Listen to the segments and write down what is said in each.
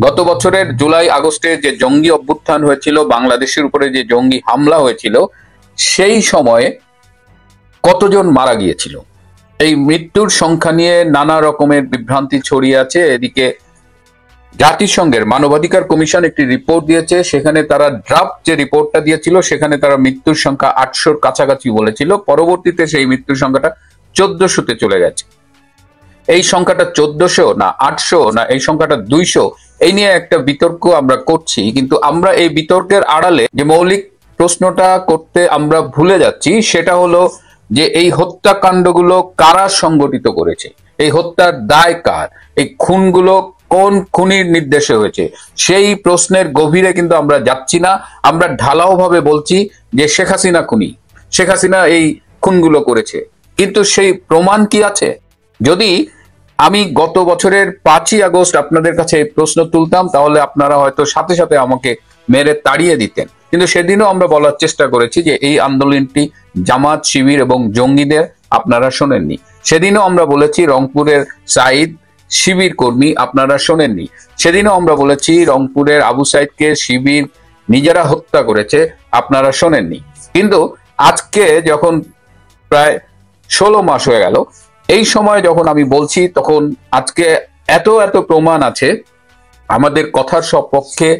গত বছরের জুলাই আগস্টে যে জঙ্গি অভ্যুত্থান হয়েছিল, বাংলাদেশের উপরে যে জঙ্গি হামলা হয়েছিল, সেই সময়ে কতজন মারা গিয়েছিল, এই মৃত্যুর সংখ্যা নিয়ে নানা রকমের বিভ্রান্তি ছড়িয়ে আছে। এদিকে জাতিসংঘের মানবাধিকার কমিশন একটি রিপোর্ট দিয়েছে, সেখানে তারা ড্রাফট যে রিপোর্টটা দিয়েছিল সেখানে তারা মৃত্যুর সংখ্যা 800-র কাছাকাছি বলেছিল। পরবর্তীতে সেই মৃত্যুর সংখ্যাটা 1400-তে চলে গেছে। এই সংখ্যাটা 1400 না 800 না এই সংখ্যাটা 200, এই নিয়ে একটা বিতর্ক আমরা করছি, কিন্তু আমরা এই বিতর্কের আড়ালে যে মৌলিক প্রশ্নটা করতে আমরা ভুলে যাচ্ছি সেটা হলো যে এই হত্যাকাণ্ডগুলো কারা সংগঠিত করেছে, এই হত্যার দায় কার, এই খুনগুলো কোন খুনির নির্দেশে হয়েছে, সেই প্রশ্নের গভীরে কিন্তু আমরা যাচ্ছি না। আমরা ঢালাও ভাবে বলছি যে শেখ হাসিনা খুনি, শেখ হাসিনা এই খুনগুলো করেছে, কিন্তু সেই প্রমাণ কি আছে? যদি আমি গত বছরের 5ই আগস্ট আপনাদের কাছে এই প্রশ্ন তুলতাম তাহলে আপনারা হয়তো সাথে সাথে আমাকে মেরে তাড়িয়ে দিতেন, কিন্তু সেদিনও আমরা বলার চেষ্টা করেছি যে এই আন্দোলনটি জামাত, শিবির এবং জঙ্গিদের, আপনারা শোনেননি। সেদিনও আমরা বলেছি রংপুরের সাইদ শিবির কর্মী, আপনারা শোনেননি। সেদিনও আমরা বলেছি রংপুরের আবু সাইদকে শিবির নিজেরা হত্যা করেছে, আপনারা শোনেননি। কিন্তু আজকে যখন প্রায় 16 মাস হয়ে গেল, এই সময় যখন আমি বলছি তখন আজকে এত এত প্রমাণ আছে আমাদের কথার সপক্ষে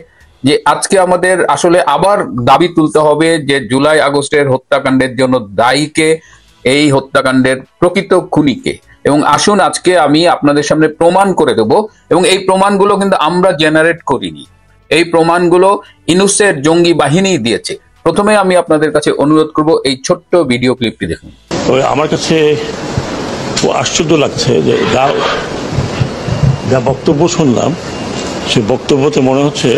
যে আজকে আমাদের আসলে আবার দাবি তুলতে হবে যে জুলাই আগস্টের হত্যাকাণ্ডের জন্য দায়ীকে, এই হত্যাকাণ্ডের প্রকৃত খুনিকে। এবং আসুন আজকে আমি আপনাদের সামনে প্রমাণ করে দেব, এবং এই প্রমাণগুলো কিন্তু আমরা জেনারেট করিনি, এই প্রমাণগুলো ইনুসের জঙ্গি বাহিনী দিয়েছে। প্রথমে আমি আপনাদের কাছে অনুরোধ করব এই ছোট্ট ভিডিও ক্লিপটি দেখুন। আমার কাছে আশ্চর্য লাগছে যে যা বক্তব্য শুনলাম, সে বক্তব্যতে মনে হচ্ছে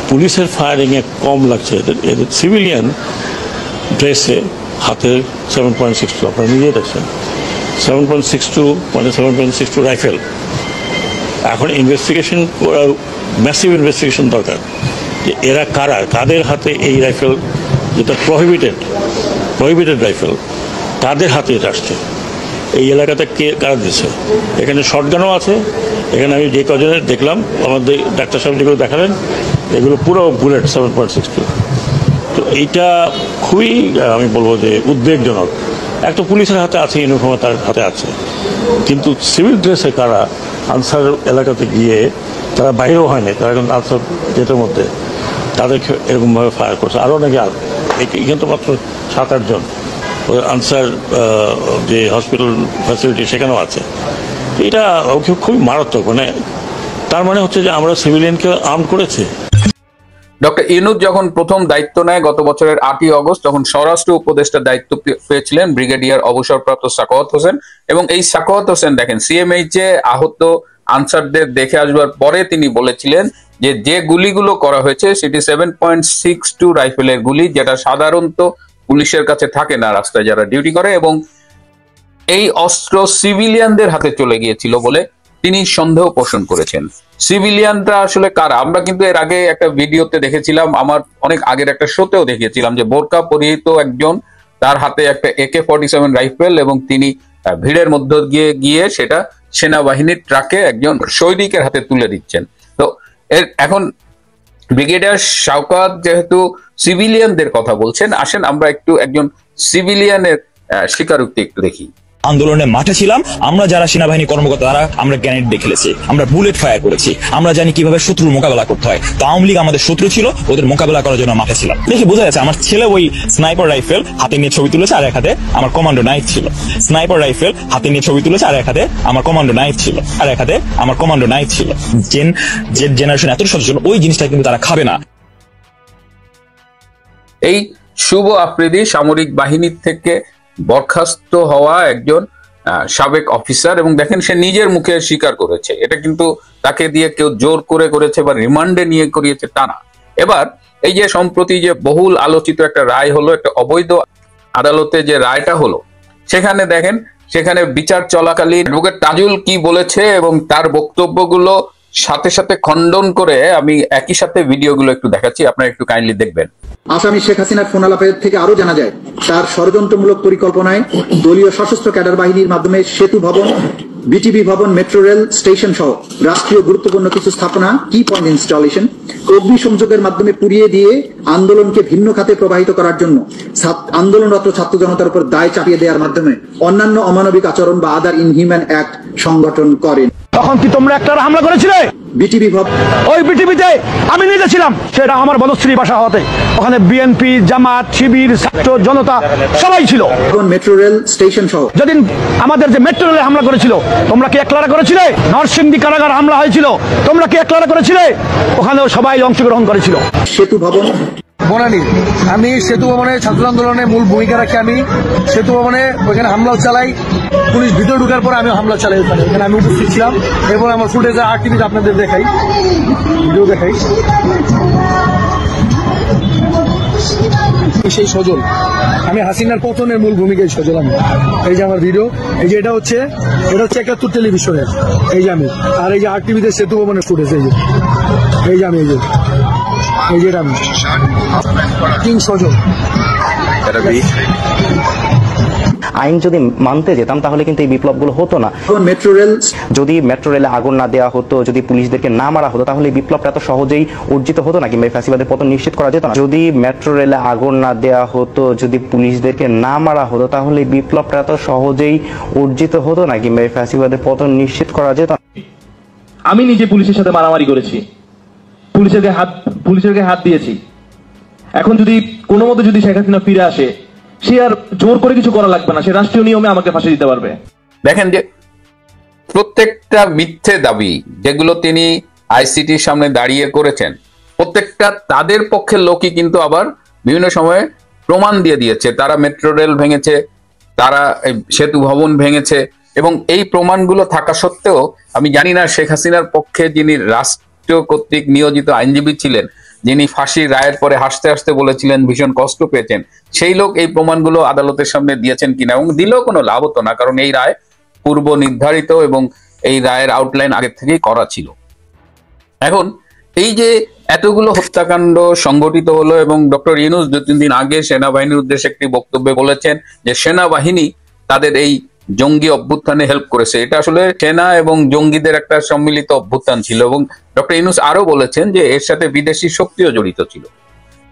পুলিশের ফায়ারিংয়ে কম লাগছে, এদের সিভিলিয়ান ড্রেসে হাতের 7.62, আপনারা নিজেই দেখছেন 7.62, মানে 7.62 রাইফেল। এখন ইনভেস্টিগেশন, ম্যাসিভ ইনভেস্টিগেশন দরকার যে এরা কারা, কাদের হাতে এই রাইফেল, যেটা প্রহিবিটেড রাইফেল, কাদের হাতে এটা আসছে, এই এলাকাতে কে কারা দিচ্ছে। এখানে শটগানও আছে, এখানে আমি যে কজনের দেখলাম, আমাদের ডাক্তার সাহেব যেগুলো দেখালেন এগুলো পুরো বুলেট 7.62। তো এইটা খুবই আমি বলবো যে উদ্বেগজনক। একটা পুলিশের হাতে আছে, ইউনিফর্ম তার হাতে আছে, কিন্তু সিভিল ড্রেসে কারা আনসার এলাকাতে গিয়ে, তারা বাইরেও হয়নি, তারা এখন আনসার গেটের মধ্যে তাদেরকে এরকমভাবে ফায়ার করছে। আরও নাকি এখানে তো মাত্র 7-8 জন আনসার যে হসপিটাল ফ্যাসিলিটি সেখানেও আছে। এটা খুবই মারাত্মক। মানে তার মানে হচ্ছে যে আমরা সিভিলিয়ানকে আর্ম করেছি। ডক্টর ইউনূস যখন প্রথম দায়িত্ব নেয় গত বছরের 8ই আগস্ট, তখন স্বরাষ্ট্র উপদেষ্টার দায়িত্ব পেয়েছিলেন ব্রিগেডিয়ার অবসরপ্রাপ্ত সাখাওয়াত হোসেন। এবং এই সাখাওয়াত হোসেন দেখেন সিএমএইচে আহত আনসারদের দেখে আসবার পরে তিনি বলেছিলেন যে যে গুলিগুলো করা হয়েছে সেটি 7.62 রাইফেলের গুলি, যেটা সাধারণত পুলিশের কাছে থাকে না রাস্তায় যারা ডিউটি করে, এবং এই অস্ত্র সিভিলিয়ানদের হাতে চলে গিয়েছিল বলে তিনি সন্দেহ পোষণ করেছেন। সিভিলিয়ানরা আসলে কারা? আমরা কিন্তু এর আগে একটা ভিডিওতে দেখেছিলাম, আমার অনেক আগের একটা শোতেও দেখিয়েছিলাম যে বোরকা পরিহিত একজন, তার হাতে একটা AK-47 রাইফেল, এবং তিনি ভিড়ের মধ্য দিয়ে গিয়ে সেটা সেনাবাহিনীর ট্রাকে একজন সৈনিকের হাতে তুলে দিচ্ছেন। তো এখন ব্রিগেডিয়ার শাওকাত যেহেতু সিভিলিয়ানদের কথা বলছেন, আসেন আমরা একটু একজন সিভিলিয়ানের স্বীকারোক্তি একটু দেখি। আন্দোলনের মাঠে ছিলাম আমরা, যারা সেনাবাহিনী কর্মকর্তা তারা, আমরা গ্রেনেড দিয়ে খেলেছি, আমরা বুলেট ফায়ার করেছি, আমরা জানি কিভাবে শত্রুর মোকাবেলা করতে হয়। তো আওয়ামী লীগ আমাদের শত্রু ছিল, ওদের মোকাবেলা করার জন্য মাঠে ছিলাম। দেখি বোঝা যাচ্ছে আমার ছেলে ওই স্নাইপার রাইফেল হাতে নিয়ে ছবি তুলেছে, আর এক হাতে আমার কমান্ডো নাইফ ছিল। স্নাইপার রাইফেল হাতে নিয়ে ছবি তুলেছে, আর এক হাতে আমার কমান্ডো নাইফ ছিল, আর এক হাতে আমার কমান্ডো নাইফ ছিল। যে জেনারেশন এত সচেতন, ওই জিনিসটা কিন্তু তারা খাবে না। এই শুভ আফ্রিদি সামরিক বাহিনীর থেকে বরখাস্ত হওয়া একজন সাবেক অফিসার, এবং দেখেন সে নিজের মুখে স্বীকার করেছে, এটা কিন্তু তাকে দিয়ে কেউ জোর করে করেছে বা রিমান্ডে নিয়ে করিয়েছে তা না। এবার এই যে সম্প্রতি যে বহুল আলোচিত একটা রায় হলো, একটা অবৈধ আদালতে যে রায়টা হলো, সেখানে দেখেন সেখানে বিচার চলাকালীন অ্যাডভোকেট তাজুল কি বলেছে এবং তার বক্তব্যগুলো সাথে সাথে খণ্ডন করে আমি একই সাথে ভিডিওগুলো একটু দেখাচ্ছি, আপনারা একটু কাইন্ডলি দেখবেন। আসামি শেখ হাসিনার ফোন আলাপের থেকে আরো জানা যায় তার ষড়যন্ত্রমূলক পরিকল্পনায় দলীয় সশস্ত্র ক্যাডার বাহিনীর মাধ্যমে সেতু ভবন, বিটিভি ভবন, মেট্রো রেল স্টেশন সহ রাষ্ট্রীয় গুরুত্বপূর্ণ কিছু স্থাপনা কি পয়েন্ট ইনস্টলেশন অগ্নিসংযোগের মাধ্যমে পুড়িয়ে দিয়ে আন্দোলনকে ভিন্ন খাতে প্রবাহিত করার জন্য আন্দোলনরত ছাত্র জনতার উপর দায় চাপিয়ে দেওয়ার মাধ্যমে অন্যান্য অমানবিক আচরণ বা আদার ইনহিউম্যান অ্যাক্ট সংগঠন করেন। তখন কি তোমরা একটা হামলা করেছিলে? বিটিভি ভবন, ওই বিটিভিতে আমি নিজে ছিলাম, সেটা আমার বনশ্রী বাসা হতে। ওখানে বিএনপি, জামাত, শিবির, ছাত্র জনতা সবাই ছিল। মেট্রো রেল স্টেশন সহ যেদিন আমাদের যে মেট্রো রেলে হামলা করেছিল, তোমরা কি একলারা করেছিলে? নরসিংদী কারাগার হামলা হয়েছিল, তোমরা কি একলারা করেছিলে? ওখানেও সবাই অংশগ্রহণ করেছিল। সেতু ভবন, বনানী, আমি সেতু ভবনে ছাত্র আন্দোলনে মূল ভূমিকা রাখি। আমি সেতু ভবনে ওইখানে হামলাও চালাই, পুলিশ ভিতরে ঢুকার পরে আমি হামলা চালাই ওখানে আমি উপস্থিত ছিলাম। এরপর আমার ফুটেজে আরটিভিতে আপনাদের দেখাই, ভিডিও দেখাই। সেই সজল, আমি হাসিনার পতনের মূল ভূমিকায় সজল আমি। এই যে আমার ভিডিও, এই যে এটা হচ্ছে ৭১ টেলিভিশনের, এই যে আমি, আর এই যে আরটিভিতে সেতু ভবনের ফুটেজ, এই যে আমি, এই যে আমি কিং সজল। আইন যদি মানতে যেতাম তাহলে কিন্তু এই বিপ্লবগুলো হতো না। মেট্রো রেল, যদি মেট্রো রেলে আগুন না দেওয়া হতো, যদি পুলিশদেরকে না মারা হতো, তাহলে এই বিপ্লবটা এত সহজেই অর্জিত হতো না, কিংবা ফ্যাসিবাদের পতন নিশ্চিত করা যেত না। যদি মেট্রো রেলে আগুন না দেওয়া হতো, যদি পুলিশদেরকে না মারা হতো, তাহলে এই বিপ্লবটা এত সহজেই অর্জিত হতো না, কিংবা ফ্যাসিবাদের পতন নিশ্চিত করা যেত না। আমি নিজে পুলিশের সাথে মারামারি করেছি, পুলিশের গায়ে হাত দিয়েছি। এখন যদি কোনো মতে যদি শেখ হাসিনা ফিরে আসে, সে আর জোর করে কিছু করা লাগবে না, সে রাষ্ট্রীয় নিয়মে আমাকে ফাঁসি দিতে পারবে। দেখেন যে প্রত্যেকটা মিথ্যে দাবি যেগুলো তিনি আইসিটির সামনে দাঁড়িয়ে করেছেন, প্রত্যেকটা তাদের পক্ষের লোকই কিন্তু আবার বিভিন্ন সময়ে প্রমাণ দিয়ে দিয়েছে। তারা মেট্রো রেল ভেঙেছে, তারা সেতু ভবন ভেঙেছে, এবং এই প্রমাণগুলো থাকা সত্ত্বেও আমি জানি না শেখ হাসিনার পক্ষে যিনি রাষ্ট্র কর্তৃক নিয়োজিত আইনজীবী ছিলেন, যিনি ফাঁসির রায়ের পরে হাসতে হাসতে বলেছিলেন ভীষণ কষ্ট পেয়েছেন, সেই লোক এই প্রমাণগুলো আদালতের সামনে দিয়েছেন কিনা, এবং দিলেও কোনো লাভ হতো না, কারণ এই রায় পূর্ব নির্ধারিত এবং এই রায়ের আউটলাইন আগে থেকেই করা ছিল। এখন এই যে এতগুলো হত্যাকাণ্ড সংগঠিত হলো, এবং ডক্টর ইউনূস ২-৩ দিন আগে সেনাবাহিনীর উদ্দেশ্যে একটি বক্তব্যে বলেছেন যে সেনাবাহিনী তাদের এই জঙ্গি অভ্যুত্থানে হেল্প করেছে। এটা আসলে সেনা এবং জঙ্গিদের একটা সম্মিলিত অভ্যুত্থান ছিল, এবং ডক্টর ইউনূস আরো বলেছেন যে এর সাথে বিদেশি শক্তিও জড়িত ছিল।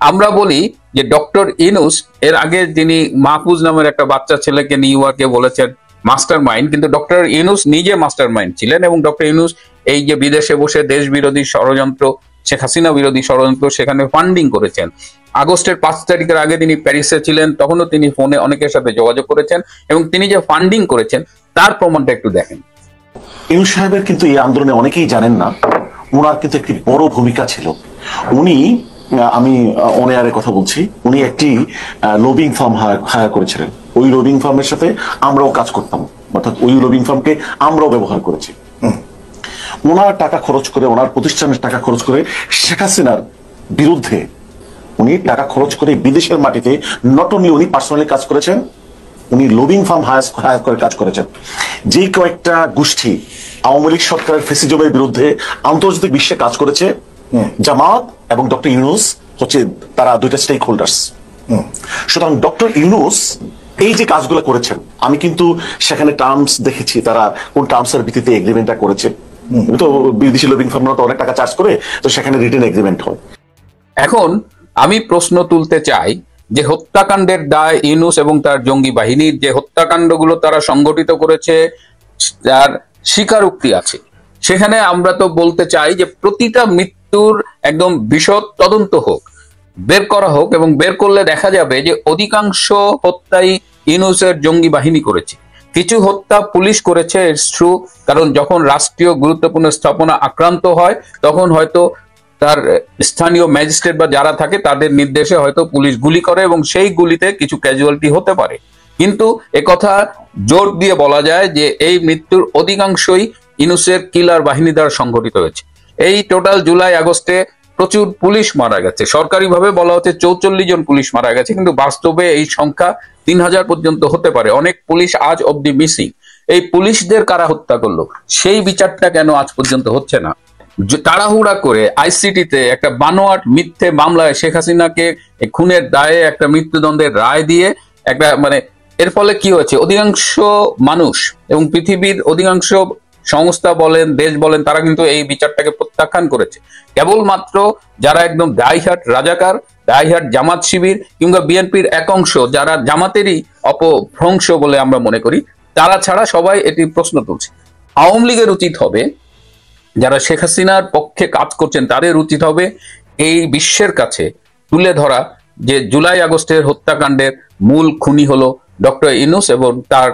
আমরা বলি যে ডক্টর ইউনূস এর আগে যিনি মাহফুজ নামের একটা বাচ্চা ছেলেকে নিউ ইয়র্কে বলেছেন মাস্টার মাইন্ড, কিন্তু ডক্টর ইউনূস নিজে মাস্টার মাইন্ড ছিলেন, এবং ডক্টর ইউনূস এই যে বিদেশে বসে দেশ বিরোধী ষড়যন্ত্র, শেখ হাসিনা বিরোধী ষড়যন্ত্র, সেখানে ফান্ডিং করেছেন। আগস্টের ৫ তারিখের আগে তিনি প্যারিসে ছিলেন, তখনও তিনি ফোনে অনেকের সাথে যোগাযোগ করেছেন, এবং তিনি যে ফান্ডিং করেছেন তার প্রমাণটা একটু দেখেন। ইউনূস সাহেবের কিন্তু এই আন্দোলনে অনেকেই জানেন না, ওনার কিন্তু একটি বড় ভূমিকা ছিল। উনি, আমি অন এয়ারে কথা বলছি, উনি একটি লবিং ফার্ম হায়ার করেছিলেন। ওই লবিং ফার্মের সাথে আমরাও কাজ করতাম, অর্থাৎ ওই লবিং ফার্মকে আমরাও ব্যবহার করেছি। ওনার টাকা খরচ করে, ওনার প্রতিষ্ঠানের টাকা খরচ করে শেখ হাসিনার বিরুদ্ধে উনি টাকা খরচ করে বিদেশের মাটিতে নট অনলি উনি পার্সোনালি কাজ করেছেন, উনি লবিং ফার্ম হায়ার করে কাজ করেছেন। যে কয়েকটা গোষ্ঠী আওয়ামী লীগ সরকারের ফ্যাসিজমের বিরুদ্ধে আন্তর্জাতিক বিশ্বে কাজ করেছে, জামাত এবং ডক্টর ইউনূস হচ্ছে তারা দুইটা স্টেক হোল্ডার্স। সুতরাং ডক্টর ইউনূস এই যে কাজগুলো করেছেন, আমি কিন্তু সেখানে টার্মস দেখেছি, তারা কোন টার্মসের ভিত্তিতে এগ্রিমেন্টটা করেছে। তো বিদেশি লবিং ফার্মরা তো অনেক টাকা চার্জ করে, তো সেখানে রিটেন এগ্রিমেন্ট হয়। এখন আমি প্রশ্ন তুলতে চাই যে হত্যাকাণ্ডের দায় ইউনূস এবং তার জঙ্গি বাহিনীর, যে হত্যাকাণ্ডগুলো তারা সংগঠিত করেছে তার স্বীকারোক্তি আছে, সেখানে আমরা তো বলতে চাই যে প্রতিটা মৃত্যুর একদম বিশদ তদন্ত হোক, বের করা হোক, এবং বের করলে দেখা যাবে যে অধিকাংশ হত্যাই ইউনূসের জঙ্গি বাহিনী করেছে। কিছু হত্যা পুলিশ করেছে, ইটস ট্রু, কারণ যখন রাষ্ট্রীয় গুরুত্বপূর্ণ স্থাপনা আক্রান্ত হয় তখন হয়তো তার স্থানীয় ম্যাজিস্ট্রেট বা যারা থাকে তাদের নির্দেশে হয়তো পুলিশ গুলি করে, এবং সেই গুলিতে কিছু ক্যাজুয়ালিটি হতে পারে। কিন্তু একথা জোর দিয়ে বলা যায় যে এই মৃত্যুর অধিকাংশই ইউনূসের কিলার বাহিনী দ্বারা সংঘটিত হয়েছে। এই টোটাল জুলাই আগস্টে প্রচুর পুলিশ মারা গেছে, সরকারিভাবে বলা হচ্ছে ৪৪ জন পুলিশ মারা গেছে, কিন্তু বাস্তবে এই সংখ্যা ৩,০০০ পর্যন্ত হতে পারে। অনেক পুলিশ আজ অব্দি মিসিং। এই পুলিশদের কারা হত্যা করলো সেই বিচারটা কেন আজ পর্যন্ত হচ্ছে না? তাড়াহুড়া করে আইসিটিতে একটা বানোয়াট মিথ্যে মামলায় শেখ হাসিনাকে খুনের দায়ে একটা মৃত্যুদণ্ডের রায় দিয়ে একটা মানে এর ফলে কি হয়েছে, অধিকাংশ মানুষ এবং পৃথিবীর অধিকাংশ সংস্থা বলেন, দেশ বলেন, তারা কিন্তু এই বিচারটাকে প্রত্যাখ্যান করেছে। কেবলমাত্র যারা একদম ডাইহার্ট রাজাকার, ডাইহার্ট জামাত শিবির কিংবা বিএনপির এক অংশ যারা জামাতেরই অপভ্রংশ বলে আমরা মনে করি, তারা ছাড়া সবাই এটি প্রশ্ন তুলছে। আওয়ামী লীগের উচিত হবে, যারা শেখ হাসিনার পক্ষে কাজ করছেন তাদের উচিত হবে এই বিশ্বের কাছে তুলে ধরা যে জুলাই আগস্টের হত্যাকাণ্ডের মূল খুনি হলো ডক্টর ইউনূস এবং তার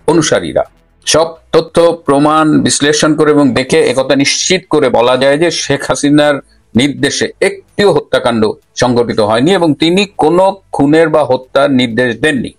অনুসারীরা। সব তথ্য প্রমাণ বিশ্লেষণ করে এবং দেখে একথা নিশ্চিত করে বলা যায় যে শেখ হাসিনার নির্দেশে একটিও হত্যাকাণ্ড সংঘটিত হয়নি এবং তিনি কোনো খুনের বা হত্যার নির্দেশ দেননি।